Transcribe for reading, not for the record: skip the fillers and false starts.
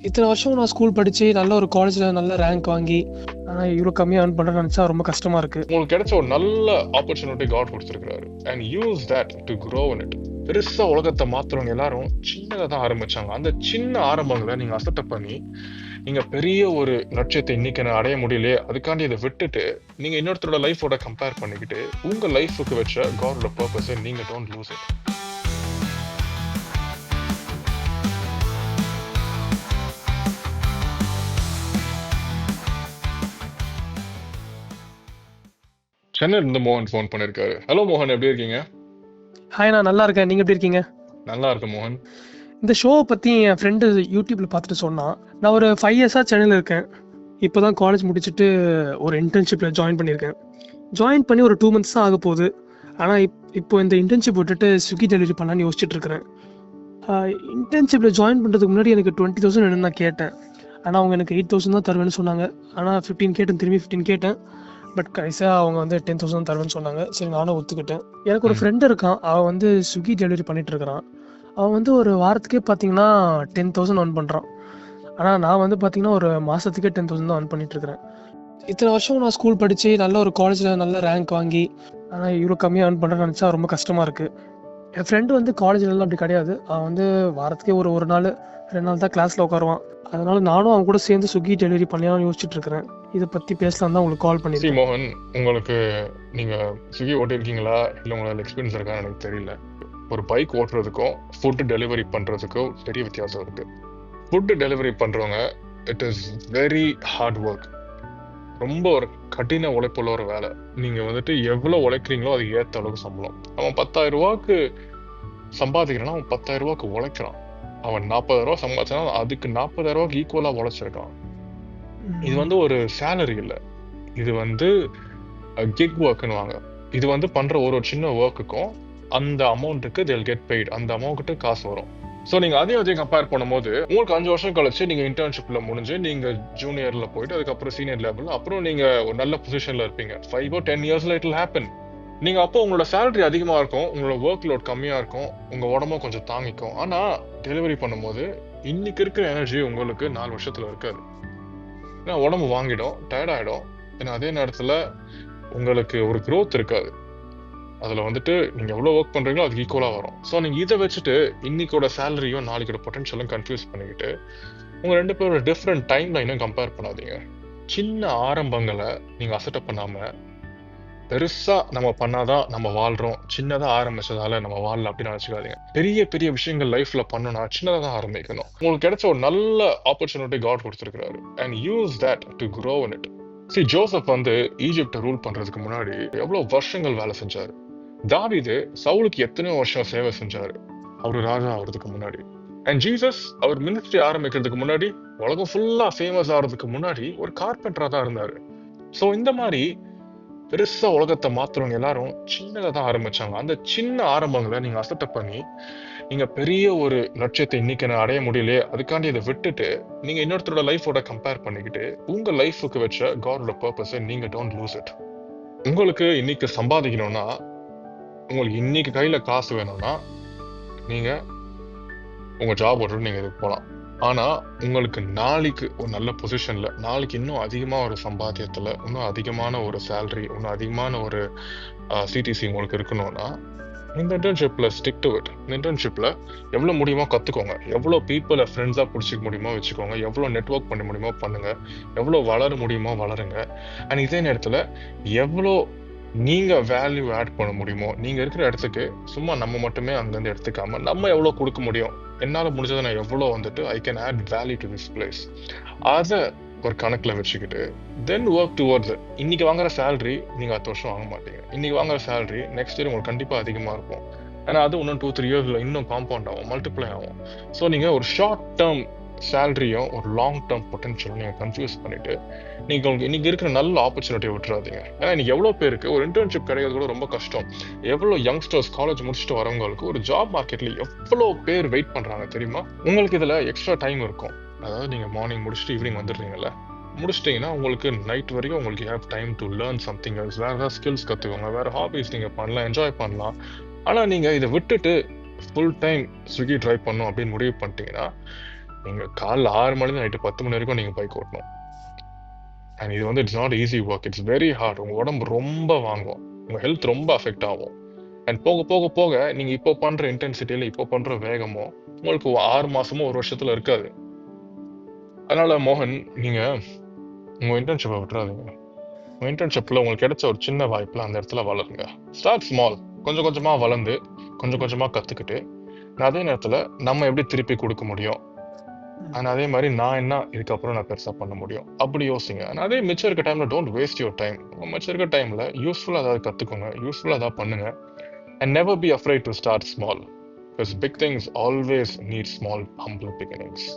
இத்தனை வருஷம் நான் ஸ்கூல் படிச்சு நல்ல ஒரு காலேஜ்ல நல்ல ரேங்க் வாங்கி இவ்வளோ கம்மியாக earn பண்றேன்னு நினைச்சா ரொம்ப கஷ்டமா இருக்கு. உங்களுக்கு கிடைச்ச ஒரு நல்ல ஆப்பர்ச்சுனிட்டி காட் கொடுத்துருக்காரு and use that to grow in it. பெருசா உலகத்தை மாத்துறவங்க எல்லாரும் சின்னதா தான் ஆரம்பிச்சாங்க. அந்த சின்ன ஆரம்பங்களை நீங்க அசட்டை பண்ணி நீங்க பெரிய ஒரு லட்சியத்தை இன்னைக்கு நான் அடைய முடியலையே அதுக்காண்டி இதை விட்டுட்டு நீங்க இன்னொருத்தரோட லைஃபோட கம்பேர் பண்ணிக்கிட்டு உங்க லைஃபுக்கு வச்ச காடோட பர்பஸை நீங்க டோன்ட் லூஸ் இட். சென்னையில இருந்து மோகன் ஃபோன் பண்ணிருக்காரு. ஹலோ மோகன், எப்படி இருக்கீங்க? ஹாய், நான் நல்லா இருக்கேன். நீங்க எப்படி இருக்கீங்க? நல்லா இருக்கு மோகன். இந்த ஷோவை பத்தி என் ஃப்ரெண்டு யூடியூப்ல பார்த்துட்டு சொன்னான். நான் ஒரு 5 இயர்ஸாக சென்னையில் இருக்கேன். இப்போ தான் காலேஜ் முடிச்சுட்டு ஒரு இன்டர்ன்ஷிப்பில் ஜாயின் பண்ணியிருக்கேன். ஜாயின் பண்ணி ஒரு 2 months தான் ஆக போகுது. ஆனால் இப்போ இந்த இன்டர்ன்ஷிப் விட்டுட்டு ஸ்விக்கி டெலிவரி பண்ணலான்னு யோசிச்சுட்டு இருக்கிறேன். இன்டர்ன்ஷிப்பில் ஜாயின் பண்ணுறதுக்கு முன்னாடி எனக்கு 20,000 வேணும்னு நான் கேட்டேன். ஆனால் அவங்க எனக்கு 8,000 தான் தருவேன்னு சொன்னாங்க. ஆனால் 15 கேட்டேன், திரும்பி 15 கேட்டேன். பட் கடைசியாக அவங்க வந்து 10,000 தருவேன்னு சொன்னாங்க. சரி, நானும் ஒத்துக்கிட்டேன். எனக்கு ஒரு ஃப்ரெண்டு இருக்கான். அவன் வந்து ஸ்விக்கி டெலிவரி பண்ணிட்டு இருக்கிறான். அவன் வந்து ஒரு வாரத்துக்கே பார்த்தீங்கன்னா 10,000 earn பண்ணுறான். ஆனால் நான் வந்து பார்த்தீங்கன்னா ஒரு மாதத்துக்கே 10,000 தான் earn பண்ணிட்டு இருக்கிறேன். இத்தனை வருஷம் நான் ஸ்கூல் படித்து நல்ல ஒரு காலேஜில் நல்ல ரேங்க் வாங்கி ஆனால் இவ்வளோ கம்மியாக earn பண்ணுறேன்னு நினச்சா ரொம்ப கஷ்டமாக இருக்குது. என் ஃப்ரெண்டு வந்து காலேஜ்லலாம் அப்படி கிடையாது. அவன் வந்து வாரத்துக்கே ஒரு நாள் 2 நாள் தான் கிளாஸில் உட்காருவான். அதனால நானும் அவன் கூட சேர்ந்து ஸ்விக்கி டெலிவரி பண்ணலாம்னு யோசிச்சுட்டு இருக்கிறேன். இதை பற்றி பேசலாம் தான் உங்களுக்கு கால் சி பண்ணியிருக்கேன். மோகன், உங்களுக்கு நீங்க ஸ்விக்கி ஓட்டிருக்கீங்களா இல்லை உங்களுக்கு எக்ஸ்பீரியன்ஸ் இருக்கான்னு எனக்கு தெரியல. ஒரு பைக் ஓட்டுறதுக்கும் ஃபுட்டு டெலிவரி பண்றதுக்கும் பெரிய வித்தியாசம் இருக்கு. ஃபுட்டு டெலிவரி பண்றவங்க it is very hard work. ரொம்ப ஒரு கடின உழைப்புள்ள ஒரு வேலை. நீங்க வந்துட்டு எவ்வளவு உழைக்கிறீங்களோ அதுக்கு ஏற்ற அளவுக்கு சம்பளம். அவன் 10,000 ரூபாய்க்கு சம்பாதிக்கிறான்னா அவன் 10,000 ரூபாய்க்கு உழைக்கிறான். அவன் 40,000 ரூபாய் சம்பாதிச்சானா அதுக்கு 40,000 ரூபாய்க்கு ஈக்குவலா உழைச்சிருக்கான். இது வந்து ஒரு சேலரி இல்லை, இது வந்து கிக் ஒர்க்னு வாங்க. இது வந்து பண்ற ஒரு சின்ன ஒர்க்குக்கும் அந்த அமௌண்ட்டுக்கு they'll get paid, அந்த அமௌண்ட்டு காசு வரும். ஸோ நீங்க அதையும் கம்பேர் பண்ணும்போது உங்களுக்கு 5 வருஷம் கழிச்சு நீங்க இன்டர்ன்ஷிப்ல முடிஞ்சு நீங்க ஜூனியர்ல போயிட்டு அதுக்கப்புறம் சீனியர் லெவல் அப்புறம் நீங்க ஒரு நல்ல பொசிஷன்ல இருப்பீங்க. 5 or 10 yearsல இட் will happen. நீங்க அப்போ உங்களோட சேலரி அதிகமா இருக்கும், உங்களோட ஒர்க் லோட் கம்மியா இருக்கும், உங்க உடம்பும் கொஞ்சம் தாங்கிக்கும். ஆனா டெலிவரி பண்ணும்போது இன்னைக்கு இருக்கிற எனர்ஜி உங்களுக்கு 4 வருஷத்துல இருக்காது. ஏன்னா உடம்பு வாங்கிடும், டயர்ட் ஆயிடும். ஏன்னா அதே நேரத்துல உங்களுக்கு ஒரு growth இருக்காது. அதுல வந்துட்டு நீங்க எவ்வளவு ஒர்க் பண்றீங்களோ அதுக்கு ஈக்குவலா வரும். ஸோ நீங்க இதை வச்சுட்டு இன்னைக்கோட சேலரியும் நாளைக்கோட பொட்டன்ஷியலும் கன்ஃபியூஸ் பண்ணிக்கிட்டு உங்க 2 பேரோட டிஃப்ரெண்ட் டைம் லைனும் கம்பேர் பண்ணாதீங்க. சின்ன ஆரம்பங்களை நீங்க அசட்டை பண்ணாம பெருசா நம்ம பண்ணாதான் நம்ம வாழ்றோம், சின்னதா ஆரம்பிச்சதால நம்ம வாழல அப்படின்னு நினைச்சுக்காதீங்க. பெரிய பெரிய விஷயங்கள் லைஃப்ல பண்ணணும்னா சின்னதா தான் ஆரம்பிக்கணும். உங்களுக்கு கிடைச்ச ஒரு நல்ல ஆப்பர்ச்சுனிட்டி காட் கொடுத்துருக்காரு and use that to grow in it. See, Joseph வந்து ஈஜிப்டை ரூல் பண்றதுக்கு முன்னாடி எவ்வளவு வருஷங்கள் வேலை செஞ்சாரு. தாவீது சவுலுக்கு எத்தனையோ வருஷம் சேவை செஞ்சாரு அவரு ராஜா ஆகிறதுக்கு முன்னாடி. அண்ட் ஜீசஸ் அவர் மினிஸ்ட்ரி ஆரம்பிக்கிறதுக்கு முன்னாடி உலகம் ஃபுல்லா ஃபேமஸ் ஆகிறதுக்கு முன்னாடி ஒரு கார்பெண்டரா தான் இருந்தாரு. ஸோ இந்த மாதிரி பெருசா உலகத்தை மாத்துறவங்க எல்லாரும் சின்னதா தான் ஆரம்பிச்சாங்க. அந்த சின்ன ஆரம்பங்களை நீங்க அசட்டை பண்ணி நீங்க பெரிய ஒரு லட்சியத்தை இன்னைக்கு நான் அடைய முடியலையே அதுக்காண்டி இதை விட்டுட்டு நீங்க இன்னொருத்தரோட லைஃபோட கம்பேர் பண்ணிக்கிட்டு உங்க லைஃபுக்கு வச்ச காடோட பர்பஸை நீங்க டோன்ட் லூஸ் இட். உங்களுக்கு இன்னைக்கு சம்பாதிக்கணும்னா, உங்களுக்கு இன்னைக்கு கையில காசு வேணும்னா நீங்க உங்க ஜாப் விட்டுட்டு நீங்க இதுக்கு போகலாம். ஆனா உங்களுக்கு நாளைக்கு ஒரு நல்ல பொசிஷன்ல, நாளைக்கு இன்னும் அதிகமா ஒரு சம்பாத்தியத்துல, இன்னும் அதிகமான ஒரு சேலரி, இன்னும் அதிகமான ஒரு சிடிசி உங்களுக்கு இருக்கணும்னா இந்த இன்டர்ன்ஷிப்ல ஸ்டிக் டு இட். இந்த இன்டர்ன்ஷிப்ல எவ்வளவு முடியுமோ கத்துக்கோங்க, எவ்வளவு பீப்புளை ஃப்ரெண்ட்ஸா பிடிச்சிக்க முடியுமோ வச்சுக்கோங்க, எவ்வளவு நெட்வொர்க் பண்ண முடியுமோ பண்ணுங்க, எவ்வளவு வளர முடியுமோ வளருங்க. அண்ட் இதே நேரத்துல எவ்வளோ நீங்க வேல்யூ ஆட் பண்ண முடியுமோ, நீங்க இருக்கிற இடத்துக்கு சும்மா நம்ம மட்டுமே அங்கிருந்து எடுத்துக்காம நம்ம எவ்வளவு கொடுக்க முடியும், என்னால முடிஞ்சதை நான் எவ்வளவு வந்துட்டு I can add value to this place, அதை ஒரு கணக்குல வச்சுக்கிட்டு தென் ஒர்க் டுவர்ட்ஸ் இட். இன்னைக்கு வாங்குற சேலரி நீங்க 10 வருஷம் வாங்க மாட்டீங்க. இன்னைக்கு வாங்குற சேலரி நெக்ஸ்ட் இயர் உங்களுக்கு கண்டிப்பா அதிகமா இருக்கும். ஏன்னா அது இன்னும் 2-3 இயர்ஸ்ல இன்னும் காம்பவுண்ட் ஆகும், மல்டிப்ளை ஆகும். ஸோ நீங்க ஒரு ஷார்ட் டேர்ம் சேலரியும் ஒரு லாங் டேர்ம் பொட்டன்ஷியலும் நீங்க கன்ஃபியூஸ் பண்ணிட்டு நீங்க உங்களுக்கு இன்னைக்கு இருக்கிற நல்ல ஆப்பர்ச்சுனிட்டியை விட்டுறாதீங்க. ஏன்னா இன்னைக்கு எவ்வளவு பேருக்கு ஒரு இன்டர்ன்ஷிப் கிடைக்கிறது கூட ரொம்ப கஷ்டம். எவ்வளவு யங்ஸ்டர்ஸ் காலேஜ் முடிச்சுட்டு வரவங்களுக்கு ஒரு ஜாப் மார்க்கெட்ல எவ்வளவு பேர் வெயிட் பண்றாங்க தெரியுமா? உங்களுக்கு இதுல எக்ஸ்ட்ரா டைம் இருக்கும். அதாவது நீங்க மார்னிங் முடிச்சுட்டு ஈவினிங் வந்துடுறீங்கல்ல, முடிச்சிட்டிங்கன்னா உங்களுக்கு நைட் வரைக்கும் உங்களுக்கு have time to learn something else. வேற ஏதாவது ஸ்கில்ஸ் கற்றுக்கோங்க, வேற ஹாபிஸ் நீங்கள் பண்ணலாம், என்ஜாய் பண்ணலாம். ஆனால் நீங்கள் இதை விட்டுட்டு ஃபுல் டைம் ஸ்விக்கி ட்ரை பண்ணும் அப்படின்னு முடிவு பண்ணிட்டீங்கன்னா நீங்கள் காலைல 6 மணிலேருந்து நைட்டு 10 மணி வரைக்கும் நீங்கள் பைக் ஓட்டணும். அண்ட் இது வந்து it's not easy work, it's very hard. உங்கள் உடம்பு ரொம்ப வாங்கும், உங்கள் ஹெல்த் ரொம்ப அஃபெக்ட் ஆகும். அண்ட் போக போக போக நீங்கள் இப்போ பண்ணுற இன்டென்சிட்டியில் இப்போ பண்ணுற வேகமோ உங்களுக்கு 6 மாதமோ 1 வருஷத்தில் இருக்காது. அதனால மோகன், நீங்கள் உங்கள் இன்டர்ன்ஷிப்பை விட்டுறாதீங்க. உங்கள் இன்டர்ன்ஷிப்பில் உங்களுக்கு கிடைச்ச ஒரு சின்ன வாய்ப்பில் அந்த இடத்துல வளருங்க. ஸ்டார்ட் ஸ்மால், கொஞ்சம் கொஞ்சமாக வளர்ந்து கொஞ்சம் கொஞ்சமாக கற்றுக்கிட்டு, அதே நேரத்தில் நம்ம எப்படி திருப்பி கொடுக்க முடியும், அண்ட் அதே மாதிரி நான் என்ன இதுக்கப்புறம் நான் பெருசாக பண்ண முடியும் அப்படி யோசிங்க. அண்ட் அதே மிச்சம் இருக்க டைமில் டோன்ட் வேஸ்ட் யுவர் டைம். மிச்சம் இருக்க டைமில் யூஸ்ஃபுல்லாக ஏதாவது கற்றுக்கோங்க, யூஸ்ஃபுல்லாக ஏதாவது பண்ணுங்க. And never be afraid to start small, because big things always need small humble beginnings.